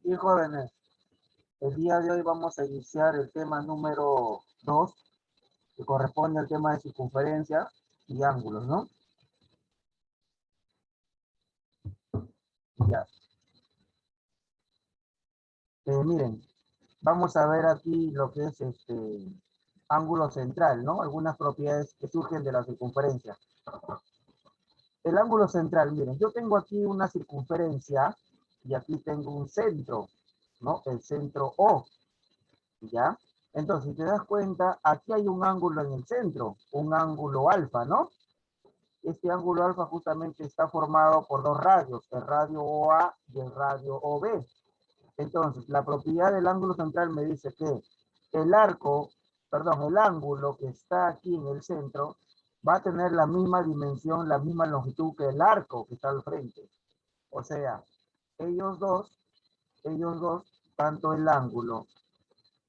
Y jóvenes, el día de hoy vamos a iniciar el tema número 2, que corresponde al tema de circunferencia y ángulos, ¿no? Ya. Miren, vamos a ver aquí lo que es ángulo central, ¿no? Algunas propiedades que surgen de la circunferencia. El ángulo central, miren, yo tengo aquí una circunferencia y aquí tengo un centro, ¿no? El centro O, ¿ya? Entonces, si te das cuenta, aquí hay un ángulo en el centro, un ángulo alfa, ¿no? Este ángulo alfa justamente está formado por dos radios, el radio OA y el radio OB. Entonces, la propiedad del ángulo central me dice que el el ángulo que está aquí en el centro va a tener la misma dimensión, la misma longitud que el arco que está al frente. O sea, ellos dos, tanto el ángulo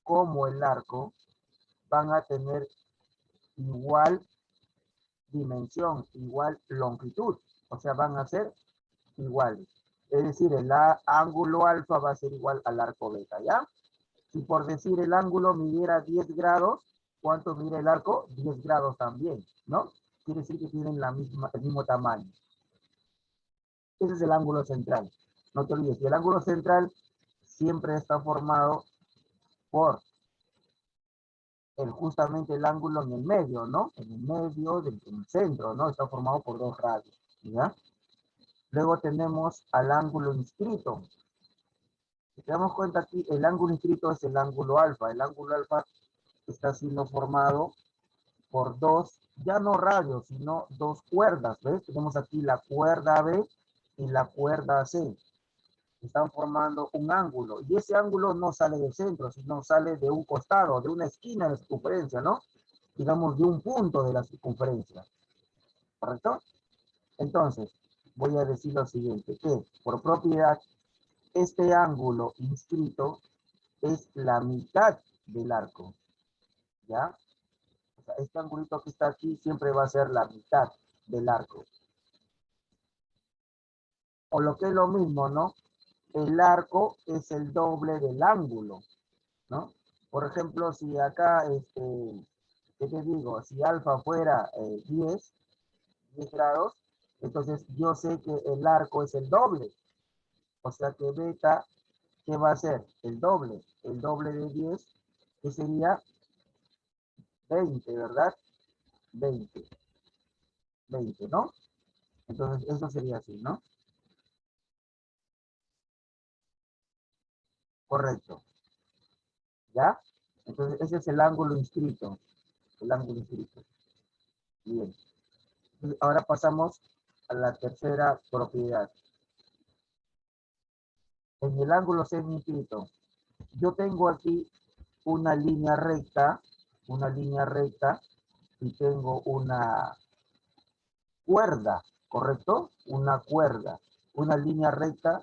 como el arco, van a tener igual dimensión, igual longitud. O sea, van a ser iguales. Es decir, el ángulo alfa va a ser igual al arco beta, ¿ya? Si por decir el ángulo midiera 10 grados, ¿cuánto mide el arco? 10 grados también, ¿no? Quiere decir que tienen el mismo tamaño. Ese es el ángulo central. No te olvides, el ángulo central siempre está formado por justamente el ángulo en el medio, ¿no? En el medio del centro, ¿no? Está formado por dos radios, ¿ya? Luego tenemos al ángulo inscrito. Si te damos cuenta aquí, el ángulo inscrito es el ángulo alfa. El ángulo alfa está siendo formado por dos, ya no radios, sino dos cuerdas, ¿ves? Tenemos aquí la cuerda B y la cuerda C. Están formando un ángulo. Y ese ángulo no sale del centro, sino sale de un costado, de una esquina de la circunferencia, ¿no? Digamos, de un punto de la circunferencia. ¿Correcto? Entonces, voy a decir lo siguiente, que por propiedad, este ángulo inscrito es la mitad del arco, ¿ya? O sea, este angulito que está aquí siempre va a ser la mitad del arco. O lo que es lo mismo, ¿no? El arco es el doble del ángulo, ¿no? Por ejemplo, si acá, ¿qué te digo? Si alfa fuera 10 grados, entonces yo sé que el arco es el doble. O sea que beta, ¿qué va a ser? El doble. El doble de 10, que sería 20, ¿verdad? 20. 20, ¿no? Entonces, eso sería así, ¿no? Correcto. ¿Ya? Entonces, ese es el ángulo inscrito. El ángulo inscrito. Bien. Entonces, ahora pasamos a la tercera propiedad. En el ángulo semi-inscrito, yo tengo aquí una línea recta, y tengo una cuerda, ¿correcto? Una cuerda, una línea recta,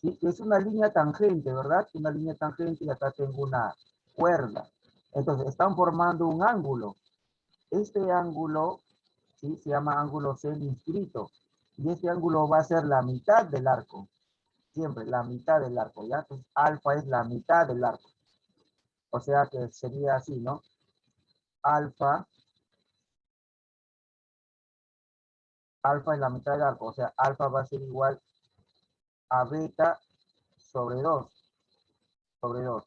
¿sí? Es una línea tangente, ¿verdad? Una línea tangente y acá tengo una cuerda. Entonces, están formando un ángulo. Este ángulo, ¿sí? Se llama ángulo semi-inscrito. Y este ángulo va a ser la mitad del arco. Siempre, la mitad del arco, ¿ya? Entonces, alfa es la mitad del arco. O sea que sería así, ¿no? Alfa, alfa es la mitad del arco. O sea, alfa va a ser igual a beta sobre 2, sobre 2,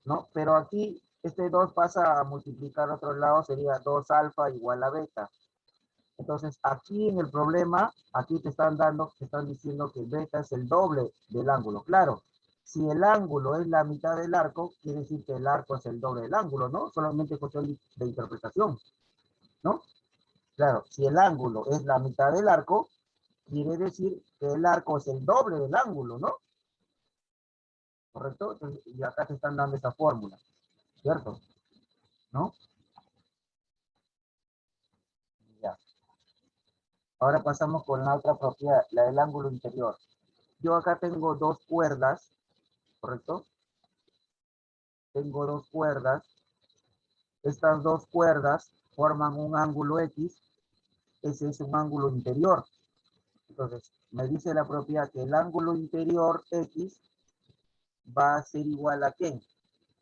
¿no? Pero aquí este 2 pasa a multiplicar a otro lado, sería 2 alfa igual a beta. Entonces, aquí en el problema, aquí te están diciendo que beta es el doble del ángulo. Claro, si el ángulo es la mitad del arco, quiere decir que el arco es el doble del ángulo, ¿no? Solamente cuestión de interpretación, ¿no? Claro, si el ángulo es la mitad del arco, quiere decir que el arco es el doble del ángulo, ¿no? ¿Correcto? Entonces, y acá te están dando esa fórmula, ¿cierto? ¿No? Ya. Ahora pasamos con la otra propiedad, la del ángulo interior. Yo acá tengo dos cuerdas, ¿correcto? Tengo dos cuerdas. Estas dos cuerdas forman un ángulo X. Ese es un ángulo interior. Entonces, me dice la propiedad que el ángulo interior X va a ser igual a ¿qué?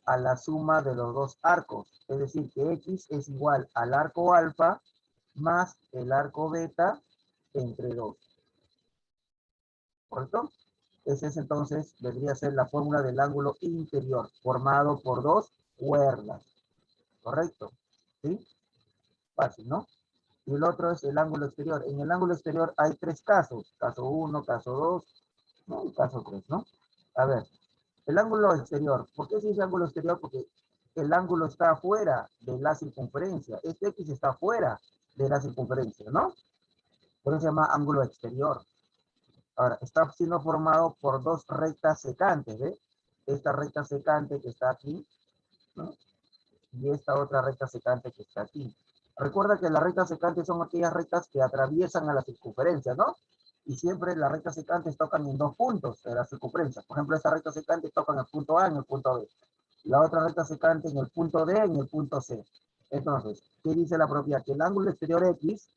A la suma de los dos arcos. Es decir, que X es igual al arco alfa más el arco beta entre 2. ¿Correcto? Ese es entonces, debería ser la fórmula del ángulo interior, formado por dos cuerdas. ¿Correcto? ¿Sí? Fácil, ¿no? Y el otro es el ángulo exterior. En el ángulo exterior hay tres casos. Caso 1, caso 2, ¿no? Y caso 3, ¿no? A ver, el ángulo exterior. ¿Por qué se dice ángulo exterior? Porque el ángulo está fuera de la circunferencia. Este X está fuera de la circunferencia, ¿no? Por eso se llama ángulo exterior. Ahora, está siendo formado por dos rectas secantes, ¿ve? Esta recta secante que está aquí, ¿no? Y esta otra recta secante que está aquí. Recuerda que las rectas secantes son aquellas rectas que atraviesan a la circunferencia, ¿no? Y siempre las rectas secantes tocan en dos puntos de la circunferencia. Por ejemplo, esta recta secante toca en el punto A y en el punto B. La otra recta secante en el punto D y en el punto C. Entonces, ¿qué dice la propiedad? Que el ángulo exterior X,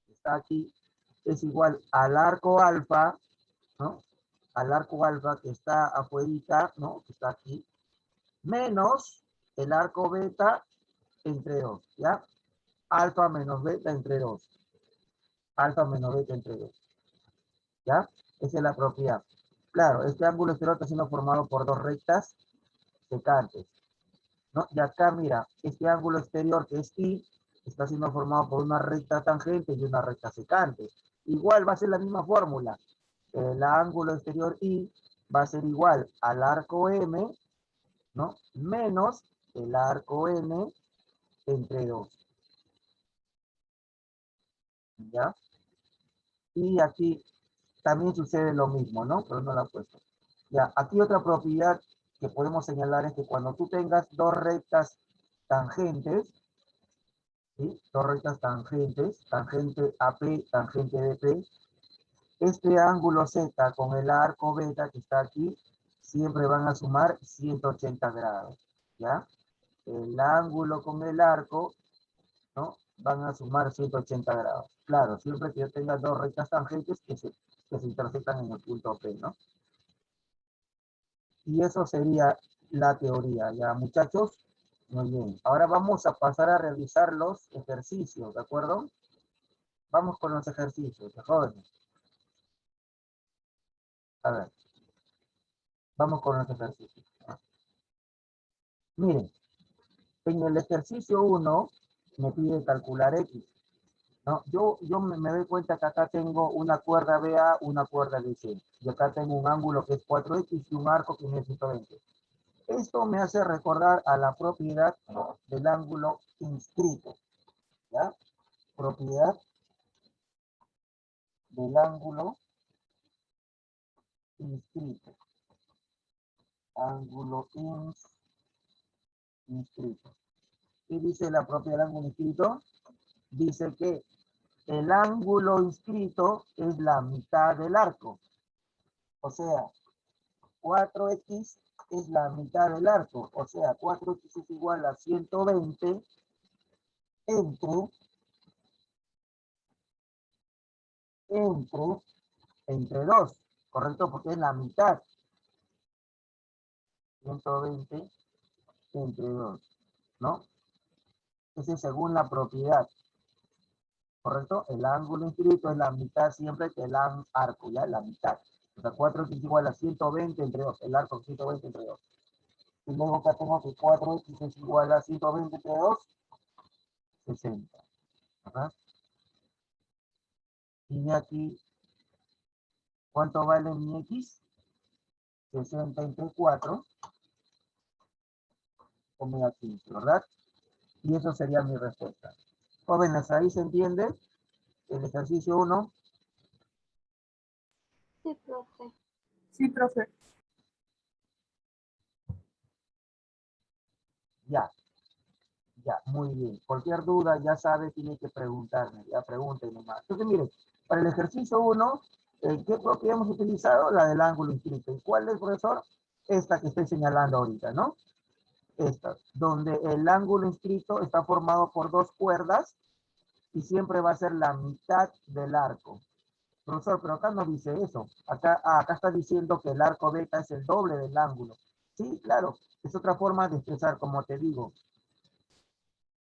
que está aquí, es igual al arco alfa, ¿no? Al arco alfa que está afuera, ¿no? Que está aquí, menos el arco beta entre 2, ¿ya? Alfa menos beta entre 2. Alfa menos beta entre 2. ¿Ya? Esa es la propiedad. Claro, este ángulo exterior está siendo formado por dos rectas secantes, ¿no? Y acá, mira, este ángulo exterior que es I, está siendo formado por una recta tangente y una recta secante. Igual va a ser la misma fórmula. El ángulo exterior I va a ser igual al arco M, ¿no? Menos el arco N entre 2. ¿Ya? Y aquí también sucede lo mismo, ¿no? Pero no la he puesto. Ya, aquí otra propiedad que podemos señalar es que cuando tú tengas dos rectas tangentes, ¿sí? Dos rectas tangentes, tangente AP, tangente DP, este ángulo Z con el arco beta que está aquí, siempre van a sumar 180 grados, ¿ya? El ángulo con el arco, ¿no? Van a sumar 180 grados. Claro, siempre que yo tenga dos rectas tangentes que se intersectan en el punto P, ¿no? Y eso sería la teoría, ¿ya, muchachos? Muy bien. Ahora vamos a pasar a realizar los ejercicios, ¿de acuerdo? Vamos con los ejercicios, de jóvenes. A ver, vamos con los ejercicios. Miren, en el ejercicio 1 me pide calcular X, ¿no? Yo me doy cuenta que acá tengo una cuerda BA, una cuerda BC. Y acá tengo un ángulo que es 4X y un arco que es 120. Esto me hace recordar a la propiedad del ángulo inscrito, ¿ya? Propiedad del ángulo inscrito. Ángulo inscrito. ¿Qué dice la propiedad del ángulo inscrito? Dice que el ángulo inscrito es la mitad del arco. O sea, 4x es la mitad del arco. O sea, 4x es igual a 120 entre, entre 2. ¿Correcto? Porque es la mitad. 120 entre 2. ¿No? Ese es según la propiedad. ¿Correcto? El ángulo inscrito es la mitad siempre que el arco, ¿ya? La mitad. O sea, 4x es igual a 120 entre 2. El arco es 120 entre 2. Y luego acá tengo que 4x es igual a 120 entre 2, 60. ¿Verdad? Y aquí, ¿cuánto vale mi x? 60 entre 4, omega 15, ¿verdad? Y eso sería mi respuesta. Jóvenes, ¿ahí se entiende el ejercicio 1? Sí, profe. Sí, profe. Ya, ya, muy bien. Cualquier duda, ya sabe, tiene que preguntarme, ya pregunten nomás. Entonces, miren, para el ejercicio 1, ¿qué propiedad hemos utilizado? La del ángulo inscrito. ¿Y cuál es, profesor? Esta que estoy señalando ahorita, ¿no? Esta, donde el ángulo inscrito está formado por dos cuerdas y siempre va a ser la mitad del arco. Profesor, pero acá no dice eso. Acá está diciendo que el arco beta es el doble del ángulo. Sí, claro, es otra forma de expresar, como te digo.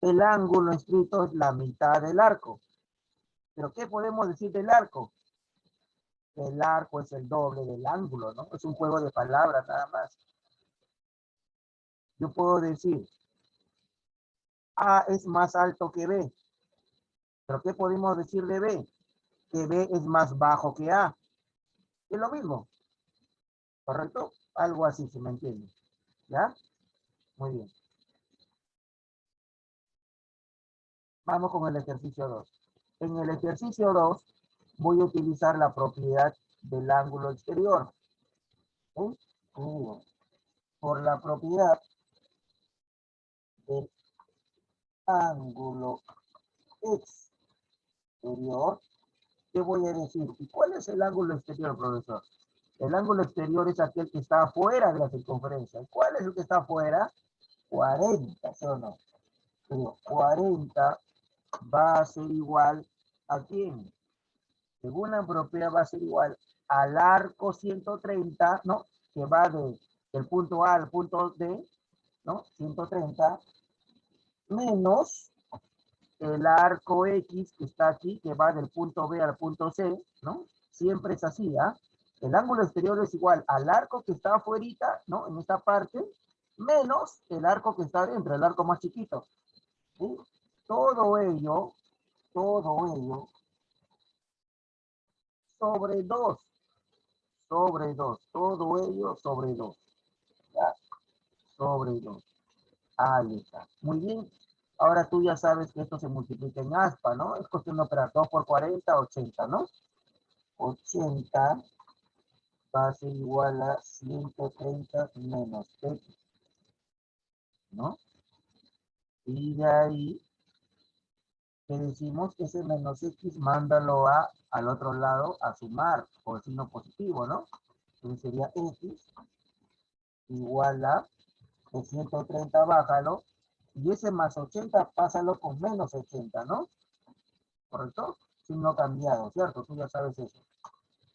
El ángulo escrito es la mitad del arco. ¿Pero qué podemos decir del arco? El arco es el doble del ángulo, ¿no? Es un juego de palabras nada más. Yo puedo decir, A es más alto que B. ¿Pero qué podemos decir de B? Que B es más bajo que A. Es lo mismo, ¿correcto? Algo así, si me entiende. ¿Ya? Muy bien. Vamos con el ejercicio 2. En el ejercicio 2 voy a utilizar la propiedad del ángulo exterior. ¿Sí? Por la propiedad del ángulo exterior, ¿qué voy a decir? ¿Y cuál es el ángulo exterior, profesor? El ángulo exterior es aquel que está afuera de la circunferencia. ¿Cuál es el que está afuera? 40, ¿sí o no? Pero 40 va a ser igual ¿a quién? Según la propiedad va a ser igual al arco 130, ¿no? Que va del punto A al punto D, ¿no? 130, menos el arco X que está aquí, que va del punto B al punto C, ¿no? Siempre es así, ¿ah? El ángulo exterior es igual al arco que está afuera, ¿no? En esta parte, menos el arco que está dentro, el arco más chiquito. ¿Sí? Todo ello sobre 2, todo ello sobre 2, ¿ya? Sobre 2. Ahí está. Muy bien. Ahora tú ya sabes que esto se multiplica en aspa, ¿no? Es cuestión de operar 2 por 40, 80, ¿no? 80 va a ser igual a 130 menos x, ¿no? Y de ahí que decimos que ese menos x, mándalo al otro lado a sumar por signo positivo, ¿no? Entonces sería x igual a 130, bájalo, y ese más 80, pásalo con menos 80, ¿no? ¿Correcto? Signo cambiado, ¿cierto? Tú ya sabes eso.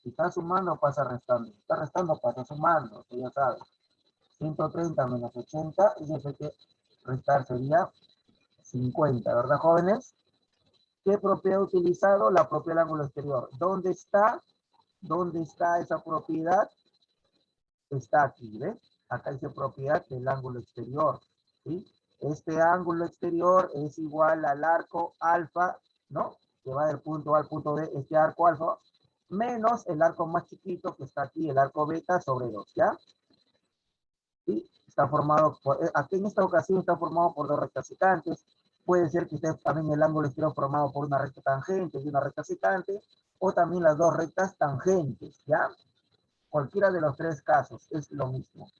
Si está sumando, pasa restando. Si está restando, pasa sumando, tú ya sabes. 130 menos 80, y eso hay que restar sería 50, ¿verdad, jóvenes? ¿Qué propiedad he utilizado? La propiedad del ángulo exterior. ¿Dónde está? ¿Dónde está esa propiedad? Está aquí, ¿ves? Acá dice propiedad del ángulo exterior, ¿sí? Este ángulo exterior es igual al arco alfa, ¿no? Que va del punto A al punto B, este arco alfa, menos el arco más chiquito que está aquí, el arco beta sobre 2, ¿ya? ¿Sí? Está formado por, aquí en esta ocasión está formado por dos rectas secantes. Puede ser que esté también el ángulo exterior formado por una recta tangente y una recta secante, o también las dos rectas tangentes, ¿ya? Cualquiera de los tres casos es lo mismo.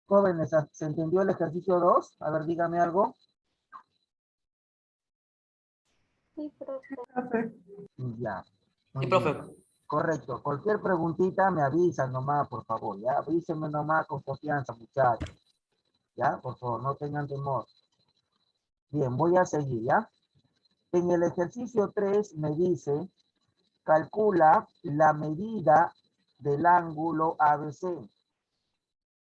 Jóvenes, ¿se entendió el ejercicio 2? A ver, dígame algo. Sí, profe. Ya. Sí, Muy profe. bien. Correcto. Cualquier preguntita me avisan nomás, por favor. Ya, avísenme nomás con confianza, muchachos. Ya, por favor, no tengan temor. Bien, voy a seguir, ¿ya? En el ejercicio 3 me dice, calcula la medida del ángulo ABC.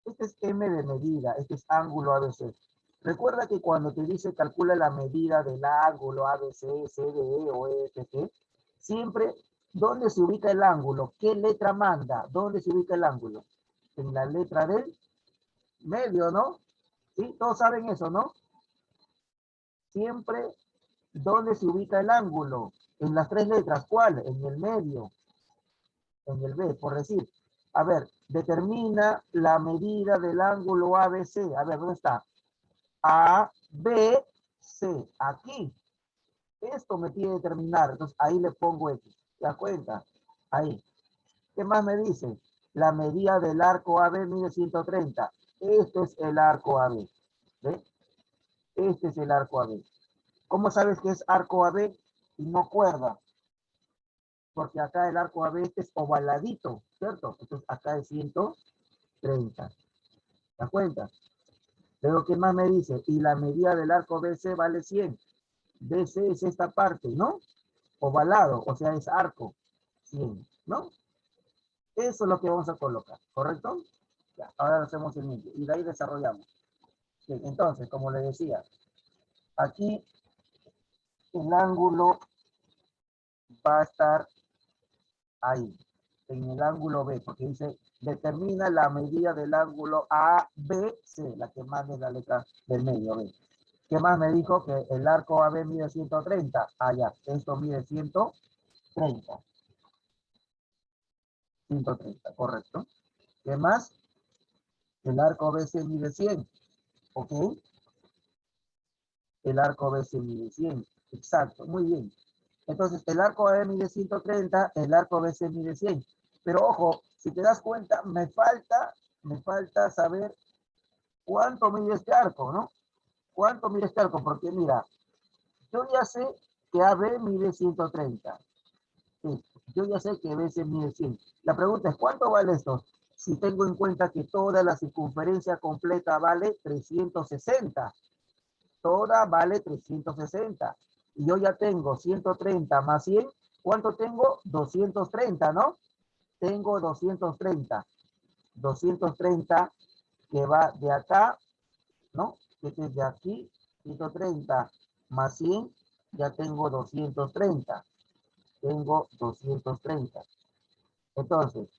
Este es M de medida, este es ángulo ABC. Recuerda que cuando te dice calcula la medida del ángulo ABC, CDE o EFG, siempre, ¿dónde se ubica el ángulo? ¿Qué letra manda? ¿Dónde se ubica el ángulo? En la letra del medio, ¿no? ¿Sí? Todos saben eso, ¿no? Siempre, ¿dónde se ubica el ángulo? En las tres letras, ¿cuál? En el medio, en el B, por decir. A ver, determina la medida del ángulo ABC. A ver, ¿dónde está? A, B, C. Aquí. Esto me pide determinar. Entonces, ahí le pongo X. ¿Te das cuenta? Ahí. ¿Qué más me dice? La medida del arco AB mide 130. Este es el arco AB. ¿Ve? Este es el arco AB. ¿Cómo sabes que es arco AB y no cuerda? Porque acá el arco AB este es ovaladito, ¿cierto? Entonces, acá es 130. ¿Te das cuenta? Luego, ¿qué más me dice? Y la medida del arco BC vale 100. BC es esta parte, ¿no? ovalado, o sea, es arco, 100, ¿no? Eso es lo que vamos a colocar, ¿correcto? Ya, ahora hacemos el mismo y de ahí desarrollamos. Bien, entonces, como le decía, aquí el ángulo va a estar ahí, en el ángulo B, porque dice, determina la medida del ángulo ABC, la que más es la letra del medio B. ¿Qué más me dijo? Que el arco AB mide 130. Ah, ya, esto mide 130. 130, correcto. ¿Qué más? El arco BC mide 100. ¿Ok? El arco BC mide 100. Exacto, muy bien. Entonces, el arco AB mide 130, el arco BC mide 100. Pero ojo, si te das cuenta, me falta saber cuánto mide este arco, ¿no? ¿Cuánto mide este arco? Porque mira, yo ya sé que AB mide 130. Sí, yo ya sé que BC mide 100. La pregunta es, ¿cuánto vale esto? Si tengo en cuenta que toda la circunferencia completa vale 360. Toda vale 360. Y yo ya tengo 130 más 100. ¿Cuánto tengo? 230, ¿no? Tengo 230. 230 que va de acá, ¿no? Que es de aquí, 130 más 100, ya tengo 230. Tengo 230. Entonces,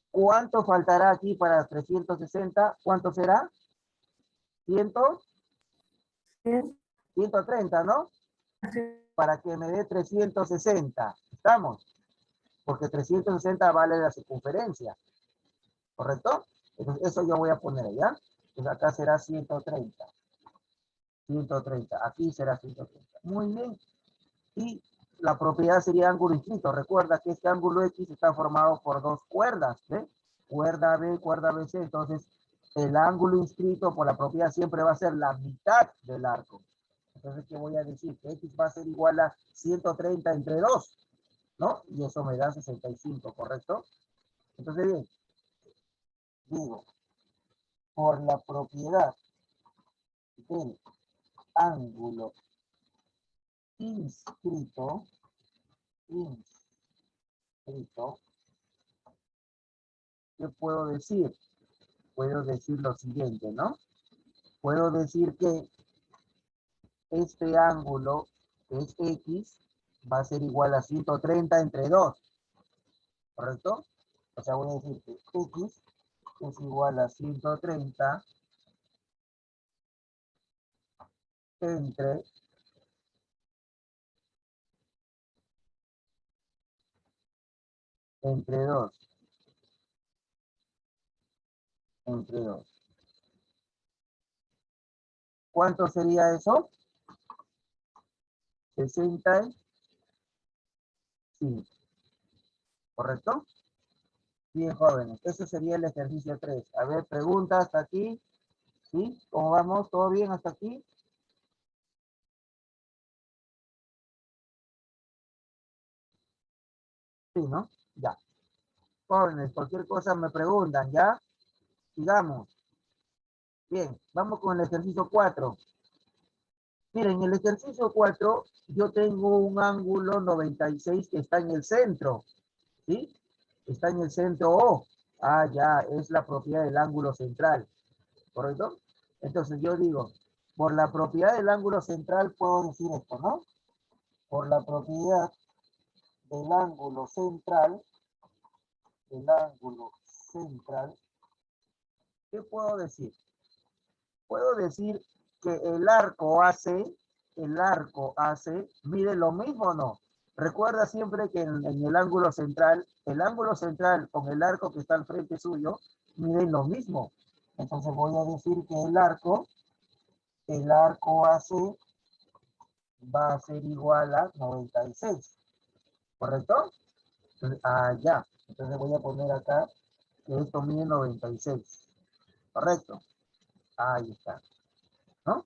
¿cuánto faltará aquí para 360? ¿Cuánto será? 100, 130, ¿no? Para que me dé 360. ¿Estamos? Porque 360 vale la circunferencia. ¿Correcto? Entonces, eso yo voy a poner allá. Entonces, acá será 130. 130. Aquí será 130. Muy bien. Y la propiedad sería ángulo inscrito. Recuerda que este ángulo X está formado por dos cuerdas. ¿Ve? Cuerda B, cuerda BC. Entonces, el ángulo inscrito por la propiedad siempre va a ser la mitad del arco. Entonces, ¿qué voy a decir? Que X va a ser igual a 130 entre 2, ¿no? Y eso me da 65, ¿correcto? Entonces, bien, digo, por la propiedad del ángulo inscrito, ¿qué puedo decir? Puedo decir lo siguiente, ¿no? Puedo decir que este ángulo, que es X, va a ser igual a 130 entre 2, ¿correcto? O sea, voy a decir que X es igual a 130 entre 2, entre 2. ¿Cuánto sería eso? 65, ¿correcto? Bien, jóvenes, ese sería el ejercicio 3. A ver, preguntas hasta aquí. ¿Sí? ¿Cómo vamos? ¿Todo bien hasta aquí? Sí, ¿no? Ya. Jóvenes, cualquier cosa me preguntan, ¿ya? Sigamos. Bien, vamos con el ejercicio 4. Miren, en el ejercicio 4 yo tengo un ángulo 96 que está en el centro, ¿sí? Está en el centro O. Ah, ya, es la propiedad del ángulo central, ¿correcto? Entonces yo digo, por la propiedad del ángulo central puedo decir esto, ¿no? Por la propiedad del ángulo central, ¿qué puedo decir? Puedo decir que el arco AC mide lo mismo o no. Recuerda siempre que en el ángulo central con el arco que está al frente suyo, miden lo mismo. Entonces voy a decir que el arco AC va a ser igual a 96. ¿Correcto? Entonces, ya. Entonces voy a poner acá que esto mide 96. ¿Correcto? Ahí está. ¿No?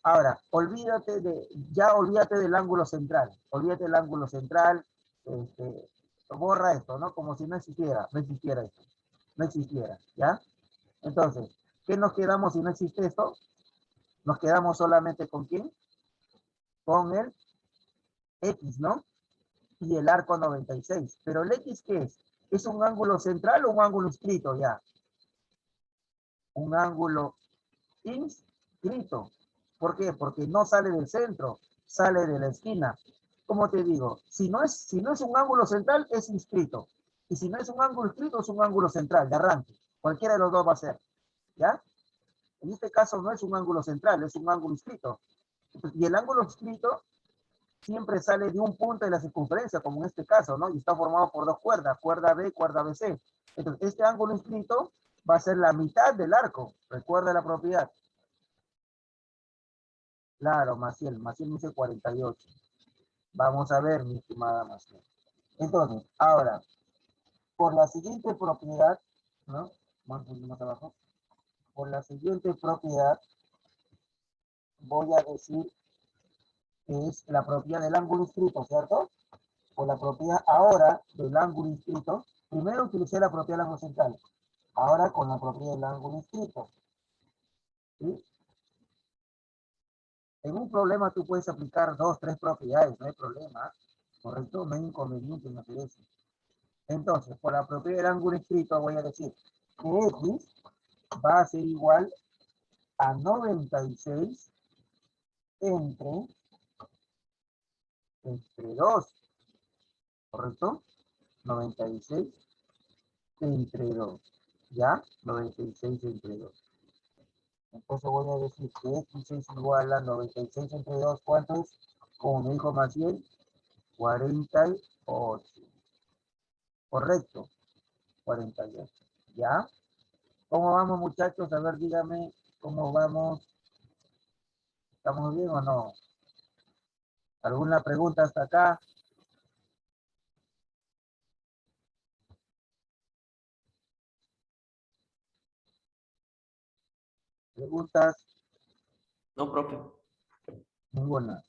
Ahora, olvídate del ángulo central. Olvídate del ángulo central. Borra esto, ¿no? Como si no existiera esto. No existiera, ¿ya? Entonces, ¿qué nos quedamos si no existe esto? Nos quedamos solamente con ¿quién? Con el X, ¿no? y el arco 96. Pero el X, ¿qué es? ¿Es un ángulo central o un ángulo inscrito ya? Un ángulo inscrito. ¿Por qué? Porque no sale del centro, sale de la esquina. ¿Cómo te digo? Si no es un ángulo central, es inscrito. Y si no es un ángulo inscrito, es un ángulo central, de arranque. Cualquiera de los dos va a ser. ¿Ya? En este caso no es un ángulo central, es un ángulo inscrito. Y el ángulo inscrito siempre sale de un punto de la circunferencia, como en este caso, ¿no? Y está formado por dos cuerdas, cuerda B, cuerda BC. Entonces, este ángulo inscrito va a ser la mitad del arco. Recuerda la propiedad. Claro, Maciel me dice 48. Vamos a ver, mi estimada Maciel. Entonces, ahora, por la siguiente propiedad, ¿no? Más abajo. Por la siguiente propiedad, voy a decir que es la propiedad del ángulo inscrito, ¿cierto? Por la propiedad ahora del ángulo inscrito, primero utilicé la propiedad del ángulo central, ahora con la propiedad del ángulo inscrito. ¿Sí? En un problema tú puedes aplicar 2, 3 propiedades, no hay problema, ¿correcto? No hay inconveniente en hacer eso. Entonces, por la propiedad del ángulo inscrito voy a decir que X va a ser igual a 96 entre 2, ¿correcto? 96 entre 2, ¿ya? 96 entre 2. Entonces voy a decir que X es igual a 96 entre 2, ¿cuánto es? Como me dijo Maciel, 48. Correcto, 48. ¿Ya? ¿Cómo vamos, muchachos? A ver, dígame cómo vamos. ¿Estamos bien o no? ¿Alguna pregunta hasta acá? ¿Preguntas? No, profe. Ninguna.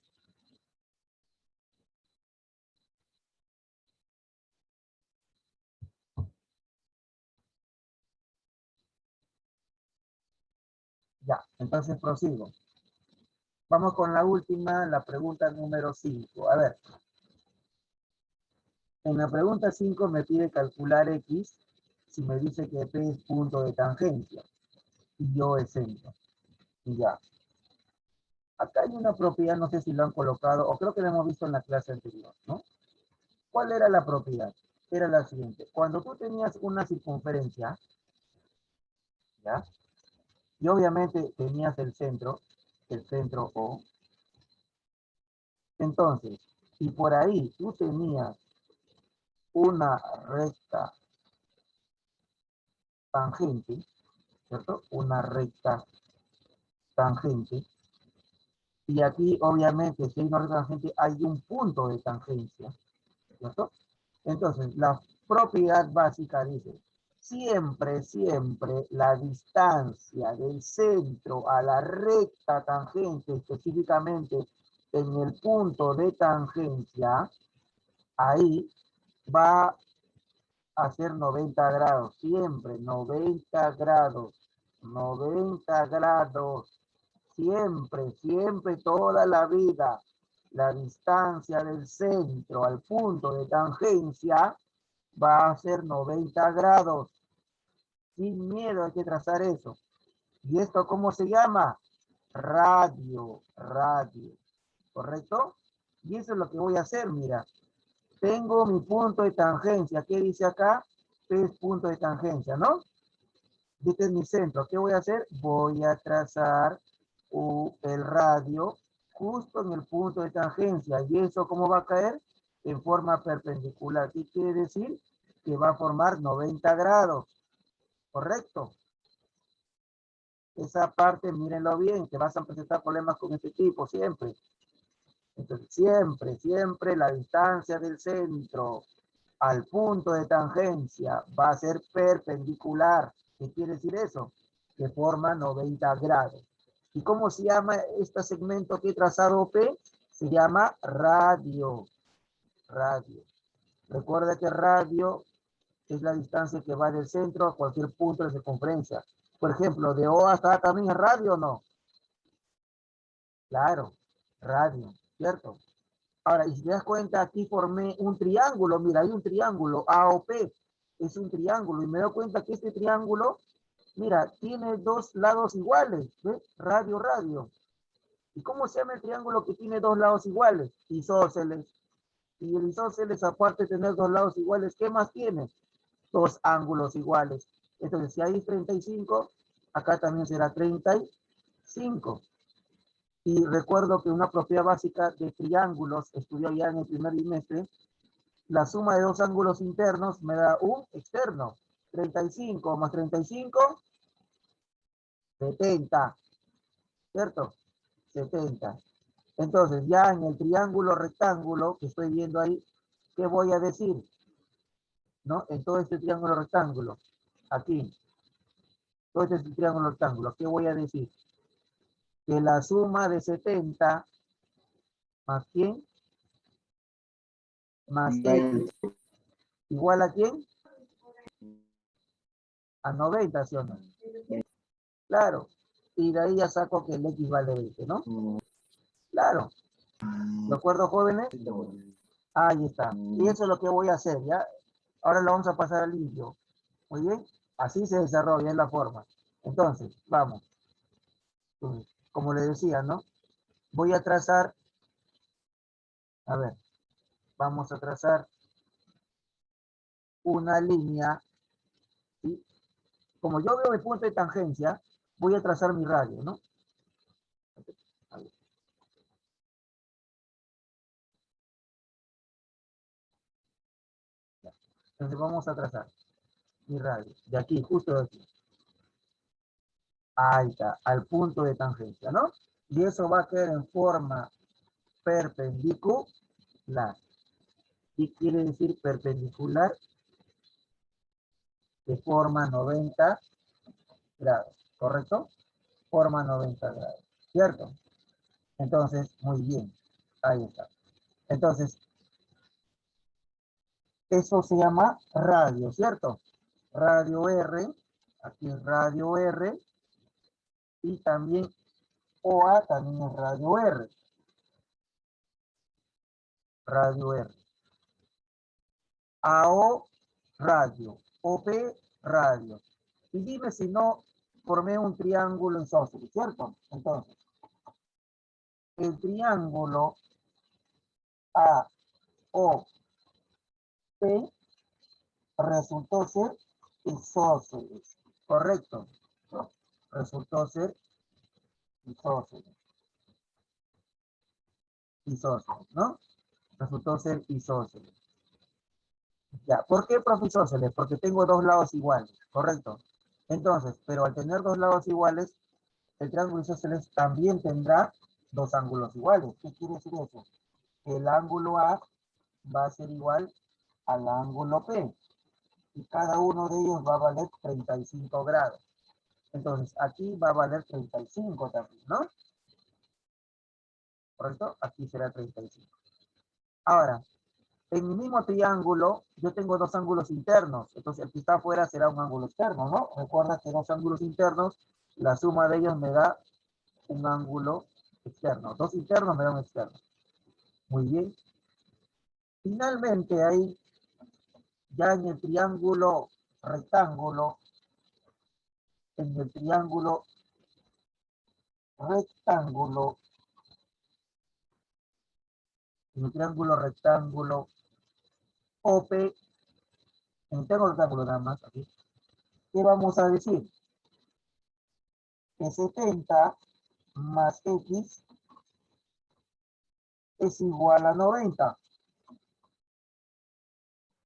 Ya, entonces prosigo. Vamos con la última, la pregunta número 5. A ver. En la pregunta 5 me pide calcular X si me dice que P es punto de tangencia y yo es centro. Y ya. Acá hay una propiedad, no sé si lo han colocado, o creo que lo hemos visto en la clase anterior, ¿no? ¿Cuál era la propiedad? Era la siguiente. Cuando tú tenías una circunferencia, ¿ya? Y obviamente tenías el centro O. Entonces, si por ahí tú tenías una recta tangente, ¿cierto? Una recta tangente. Y aquí, obviamente, si hay una recta tangente, hay un punto de tangencia, ¿cierto? Entonces, la propiedad básica dice, siempre la distancia del centro a la recta tangente, específicamente en el punto de tangencia, ahí va a ser 90 grados, siempre 90 grados, 90 grados, siempre, toda la vida. La distancia del centro al punto de tangencia va a ser 90 grados. Sin miedo hay que trazar eso. ¿Y esto cómo se llama? Radio. ¿Correcto? Y eso es lo que voy a hacer, mira. Tengo mi punto de tangencia. ¿Qué dice acá? P es punto de tangencia, ¿no? Este es mi centro. ¿Qué voy a hacer? Voy a trazar el radio justo en el punto de tangencia. ¿Y eso cómo va a caer? En forma perpendicular. ¿Qué quiere decir? Que va a formar 90 grados. ¿Correcto? Esa parte, mírenlo bien, que vas a presentar problemas con este tipo siempre. Entonces, siempre la distancia del centro al punto de tangencia va a ser perpendicular. ¿Qué quiere decir eso? Que forma 90 grados. ¿Y cómo se llama este segmento que he trazado P? Se llama radio. Recuerda que radio es la distancia que va del centro a cualquier punto de circunferencia. Por ejemplo, de O hasta A también es radio o no. Claro, radio, ¿cierto? Ahora, y si te das cuenta, aquí formé un triángulo. Mira, hay un triángulo, AOP. Es un triángulo. Y me doy cuenta que este triángulo, mira, tiene dos lados iguales. ¿Ves? Radio, radio. ¿Y cómo se llama el triángulo que tiene dos lados iguales? Isósceles. Y el isósceles, aparte de tener dos lados iguales, ¿qué más tiene? Dos ángulos iguales. Entonces, si ahí es 35, acá también será 35. Y recuerdo que una propiedad básica de triángulos, estudió ya en el primer bimestre, la suma de dos ángulos internos me da un externo. 35 más 35, 70. ¿Cierto? 70. Entonces, ya en el triángulo rectángulo que estoy viendo ahí, ¿qué voy a decir? ¿No? En todo este triángulo rectángulo, aquí, todo este triángulo rectángulo, ¿qué voy a decir? Que la suma de 70 más quién, más X, igual a quién, a 90, ¿sí o no? Claro, y de ahí ya saco que el X vale 20, ¿no? Claro, ¿de acuerdo, jóvenes? Ahí está, y eso es lo que voy a hacer, ¿ya? Ahora lo vamos a pasar al limpio, muy bien, así se desarrolla en la forma. Entonces, vamos, como les decía, ¿no? Voy a trazar, a ver, vamos a trazar una línea, ¿sí? Como yo veo el punto de tangencia, voy a trazar mi radio, ¿no? Entonces vamos a trazar mi radio, de aquí, justo de aquí. Ahí está, al punto de tangencia, ¿no? Y eso va a quedar en forma perpendicular. ¿Y quiere decir perpendicular? De forma 90 grados, ¿correcto? Forma 90 grados, ¿cierto? Entonces, muy bien, ahí está. Entonces, eso se llama radio, ¿cierto? Radio R, aquí es radio R, y también OA también es radio R. Radio R. AO, radio. OP, radio. Y dime si no formé un triángulo isósceles, ¿cierto? Entonces, el triángulo AOP resultó ser isósceles, ¿correcto? Resultó ser isósceles. Isósceles, ¿no? Resultó ser isósceles. Ya, ¿por qué, profe, isósceles? Porque tengo dos lados iguales, ¿correcto? Entonces, pero al tener dos lados iguales, el triángulo isósceles también tendrá dos ángulos iguales. ¿Qué quiere decir eso? Que el ángulo A va a ser igual al ángulo P. Y cada uno de ellos va a valer 35 grados. Entonces, aquí va a valer 35 también, ¿no? ¿Correcto? Aquí será 35. Ahora, en mi mismo triángulo, yo tengo dos ángulos internos. Entonces, el que está afuera será un ángulo externo, ¿no? Recuerda que dos ángulos internos, la suma de ellos me da un ángulo externo. Dos internos me da un externo. Muy bien. Finalmente, ahí, ya en el triángulo rectángulo, en el triángulo rectángulo, en el triángulo rectángulo, OP, en el triángulo rectángulo nada más, aquí, ¿qué vamos a decir? Que 70 más X es igual a 90.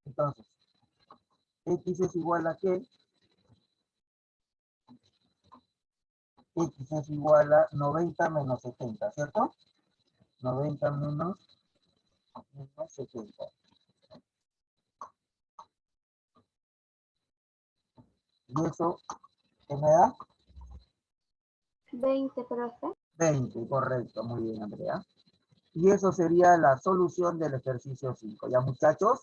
Entonces, X es igual a ¿qué? X es igual a 90 menos 70, ¿cierto? 90 menos 70. ¿Y eso qué me da? 20, profe. 20, correcto. Muy bien, Andrea. Y eso sería la solución del ejercicio 5. ¿Ya, muchachos?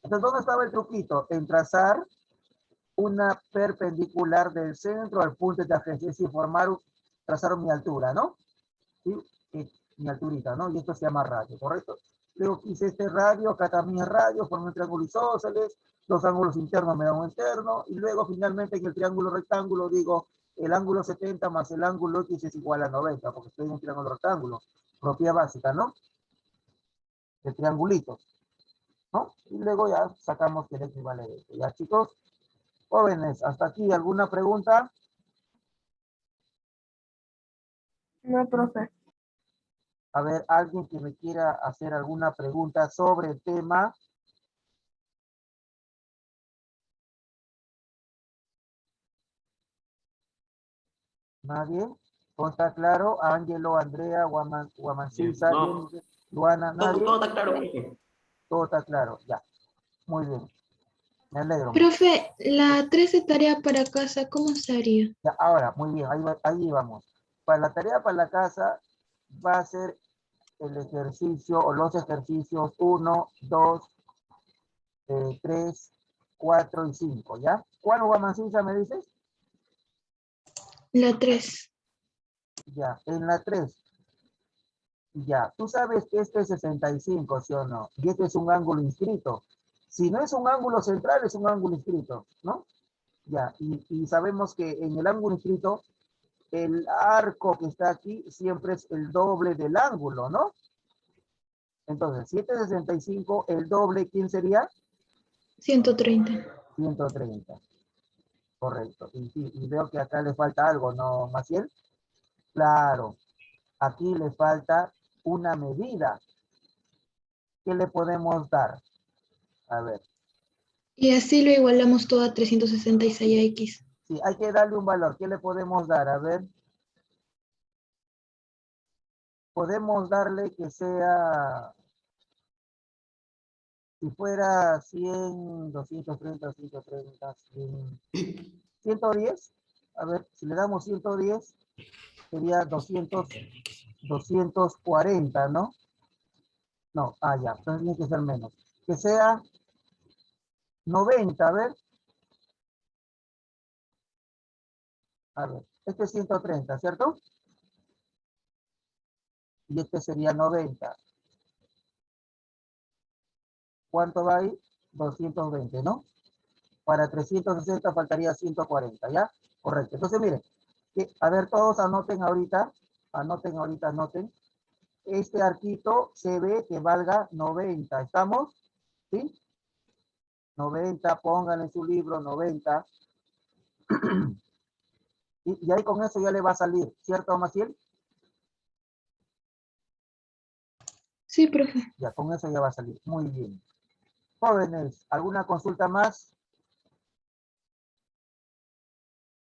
Entonces, ¿dónde estaba el truquito? En trazar una perpendicular del centro al punto de tangencia, es decir, trazar mi altura, ¿no? ¿Sí? Mi alturita, ¿no? Y esto se llama radio, ¿correcto? Luego quise este radio, acá también radio, formo un triángulo isósceles, los ángulos internos me dan un interno, y luego finalmente en el triángulo rectángulo digo, el ángulo 70 más el ángulo X es igual a 90, porque estoy en un triángulo rectángulo. Propiedad básica, ¿no? De triangulitos, ¿no? Y luego ya sacamos que el X vale 20. Ya, chicos, jóvenes, hasta aquí, ¿alguna pregunta? No, profe. A ver, alguien que me quiera hacer alguna pregunta sobre el tema. ¿Nadie? ¿Todo está claro? Ángelo, Andrea, Guamancisa, No, Luana, ¿nadie? todo está claro, profe. Todo está claro, ya. Muy bien. Me alegro. Profe, la 3 de tarea para casa, ¿cómo se haría? Ya, ahora, muy bien, ahí vamos. Para la tarea para la casa va a ser el ejercicio o los ejercicios 1, 2, 3, 4 y 5, ¿ya? ¿Cuál Guamancisa me dices? La 3. Ya, en la 3. Ya, tú sabes que este es 65, ¿sí o no? Y este es un ángulo inscrito. Si no es un ángulo central, es un ángulo inscrito, ¿no? Ya, y sabemos que en el ángulo inscrito, el arco que está aquí siempre es el doble del ángulo, ¿no? Entonces, 765, el doble, ¿quién sería? 130. 130. Correcto. Y veo que acá le falta algo, ¿no, Maciel? Claro, aquí le falta una medida. ¿Qué le podemos dar? A ver. Y así lo igualamos todo a 366x. Sí, hay que darle un valor. ¿Qué le podemos dar? A ver. Podemos darle que sea, si fuera 100, 230, 130, 100, 110. A ver, si le damos 110, sería 240, ¿no? No, ya, entonces tiene que ser menos. Que sea 90, a ver, este es 130, ¿cierto? Y este sería 90. ¿Cuánto va ahí? 220, ¿no? Para 360 faltaría 140, ¿ya? Correcto. Entonces, miren, a ver, todos anoten ahorita, anoten. Este arquito se ve que valga 90, ¿estamos? ¿Sí? 90, pónganle en su libro 90. Y ahí con eso ya le va a salir, ¿cierto, Maciel? Sí, profe. Ya, con eso ya va a salir. Muy bien. Jóvenes, ¿alguna consulta más?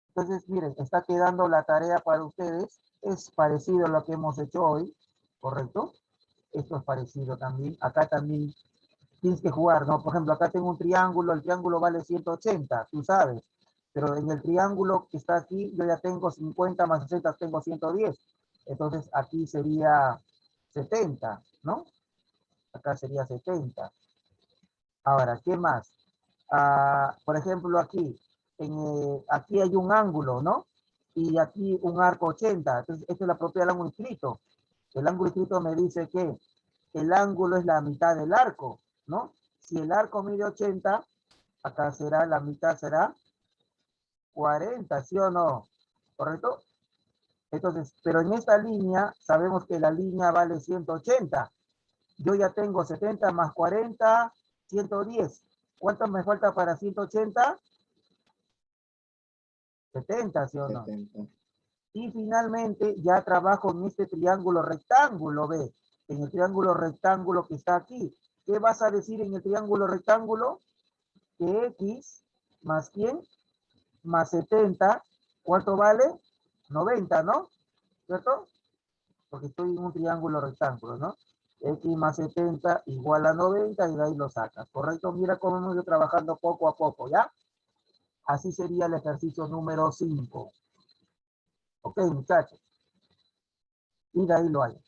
Entonces, miren, está quedando la tarea para ustedes. Es parecido a lo que hemos hecho hoy, ¿correcto? Esto es parecido también. Acá también tienes que jugar, ¿no? Por ejemplo, acá tengo un triángulo, el triángulo vale 180, tú sabes. Pero en el triángulo que está aquí, yo ya tengo 50 más 60, tengo 110. Entonces, aquí sería 70, ¿no? Acá sería 70. Ahora, ¿qué más? Por ejemplo, aquí, aquí hay un ángulo, ¿no? Y aquí un arco 80. Entonces, esta es la propiedad del ángulo inscrito. El ángulo inscrito me dice que el ángulo es la mitad del arco, ¿no? Si el arco mide 80, acá será, la mitad será 40, ¿sí o no? ¿Correcto? Entonces, pero en esta línea, sabemos que la línea vale 180. Yo ya tengo 70 más 40, 110. ¿Cuánto me falta para 180? 70, ¿sí o no? 70. Y finalmente ya trabajo en este triángulo rectángulo, ¿ve? En el triángulo rectángulo que está aquí. ¿Qué vas a decir en el triángulo rectángulo? Que X más ¿quién? Más 70. ¿Cuánto vale? 90, ¿no? ¿Cierto? Porque estoy en un triángulo rectángulo, ¿no? X más 70 igual a 90 y de ahí lo sacas, ¿correcto? Mira cómo hemos ido trabajando poco a poco, ¿ya? Así sería el ejercicio número 5. Ok, muchachos. Y de ahí lo hay.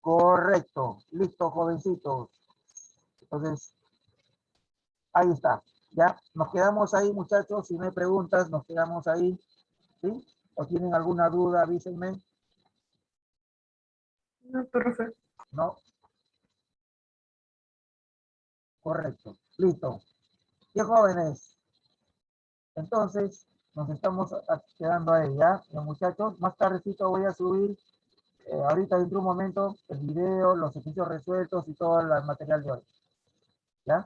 Correcto. Listo, jovencitos. Entonces, ahí está. ¿Ya? Nos quedamos ahí, muchachos. Si no hay preguntas, nos quedamos ahí. ¿Sí? ¿O tienen alguna duda? Avísenme. No, profe. ¿No? Correcto. Listo. Bien, jóvenes. Entonces, nos estamos quedando ahí, ¿ya? Muchachos, más tardecito voy a subir, ahorita dentro de un momento, el video, los ejercicios resueltos y todo el material de hoy. ¿Ya?